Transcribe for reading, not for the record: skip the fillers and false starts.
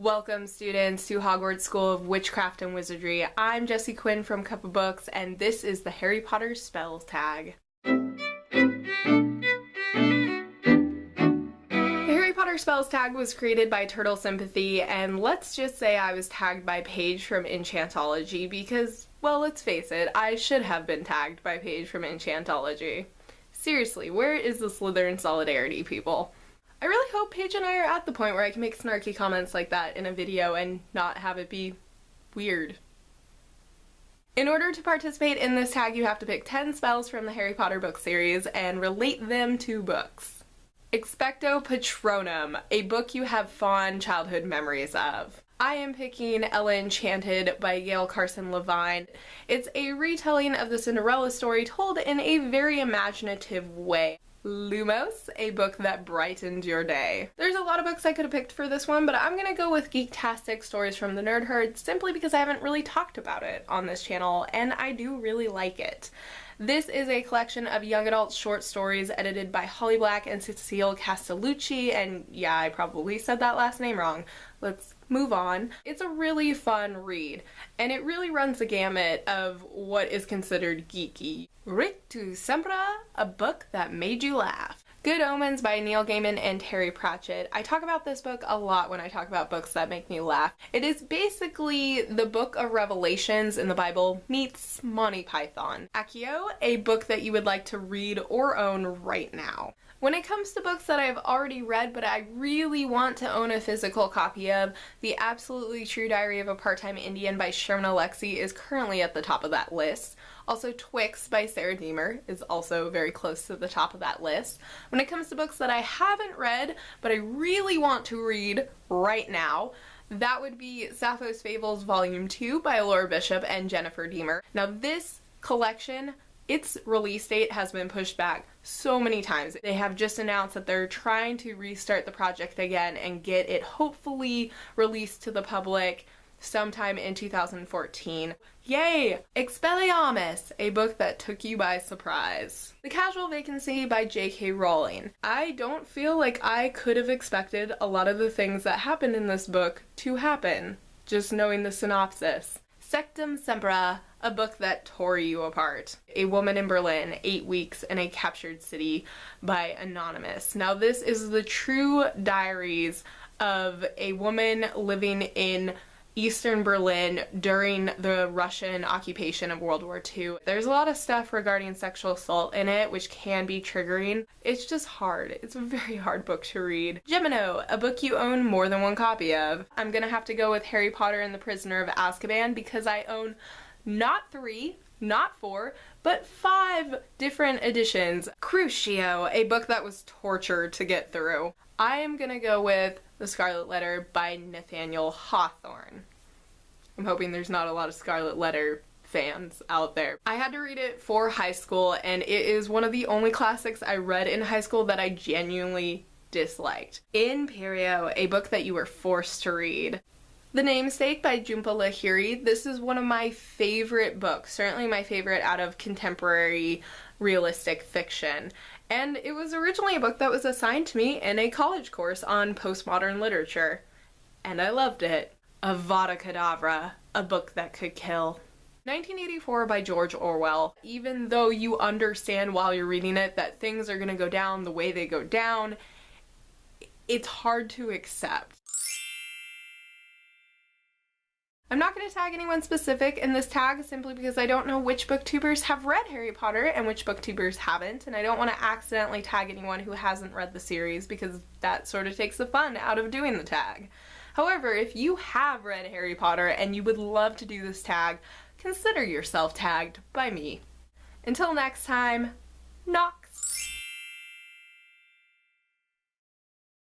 Welcome, students, to Hogwarts School of Witchcraft and Wizardry. I'm Jessie Quinn from Cup of Books, and this is the Harry Potter spell tag. The Harry Potter spells tag was created by TurtleSympathy, and let's just say I was tagged by Paige from Enchantology because, well, let's face it, I should have been tagged by Paige from Enchantology. Seriously, where is the Slytherin solidarity, people? I really hope Paige and I are at the point where I can make snarky comments like that in a video and not have it be weird. In order to participate in this tag, you have to pick 10 spells from the Harry Potter book series and relate them to books. Expecto Patronum, a book you have fond childhood memories of. I am picking Ella Enchanted by Gail Carson Levine. It's a retelling of the Cinderella story told in a very imaginative way. Lumos, a book that brightened your day. There's a lot of books I could have picked for this one, but I'm gonna go with Geektastic Stories from the Nerd Herd simply because I haven't really talked about it on this channel, and I do really like it. This is a collection of young adult short stories edited by Holly Black and Cecile Castellucci, and yeah, I probably said that last name wrong. Let's move on. It's a really fun read, and it really runs the gamut of what is considered geeky. Rictumsempra, a book that made you laugh. Good Omens by Neil Gaiman and Terry Pratchett. I talk about this book a lot when I talk about books that make me laugh. It is basically the Book of Revelations in the Bible meets Monty Python. ACCIO, a book that you would like to read or own right now. When it comes to books that I've already read but I really want to own a physical copy of, The Absolutely True Diary of a Part-Time Indian by Sherman Alexie is currently at the top of that list. Also, Twix by Sarah Deemer is also very close to the top of that list. When it comes to books that I haven't read but I really want to read right now, that would be Sappho's Fables Volume 2 by Laura Bishop and Jennifer Deemer. Now this collection, its release date has been pushed back so many times. They have just announced that they're trying to restart the project again and get it hopefully released to the public sometime in 2014. Yay! Expelliarmus, a book that took you by surprise. The Casual Vacancy by J.K. Rowling. I don't feel like I could have expected a lot of the things that happened in this book to happen, just knowing the synopsis. Sectumsempra, a book that tore you apart. A Woman in Berlin, 8 Weeks in a Captured City by Anonymous. Now this is the true diaries of a woman living in Eastern Berlin during the Russian occupation of World War II. There's a lot of stuff regarding sexual assault in it, which can be triggering. It's just hard. It's a very hard book to read. Gemino, a book you own more than one copy of. I'm gonna have to go with Harry Potter and the Prisoner of Azkaban because I own not 3, not 4, but 5 different editions. Crucio, a book that was torture to get through. I am gonna go with The Scarlet Letter by Nathaniel Hawthorne. I'm hoping there's not a lot of Scarlet Letter fans out there. I had to read it for high school, and it is one of the only classics I read in high school that I genuinely disliked. Imperio, a book that you were forced to read. The Namesake by Jhumpa Lahiri. This is one of my favorite books, certainly my favorite out of contemporary realistic fiction. And it was originally a book that was assigned to me in a college course on postmodern literature. And I loved it. Avada Kedavra, a book that could kill. 1984 by George Orwell. Even though you understand while you're reading it that things are gonna go down the way they go down, it's hard to accept. I'm not going to tag anyone specific in this tag simply because I don't know which booktubers have read Harry Potter and which booktubers haven't, and I don't want to accidentally tag anyone who hasn't read the series because that sort of takes the fun out of doing the tag. However, if you have read Harry Potter and you would love to do this tag, consider yourself tagged by me. Until next time, knock!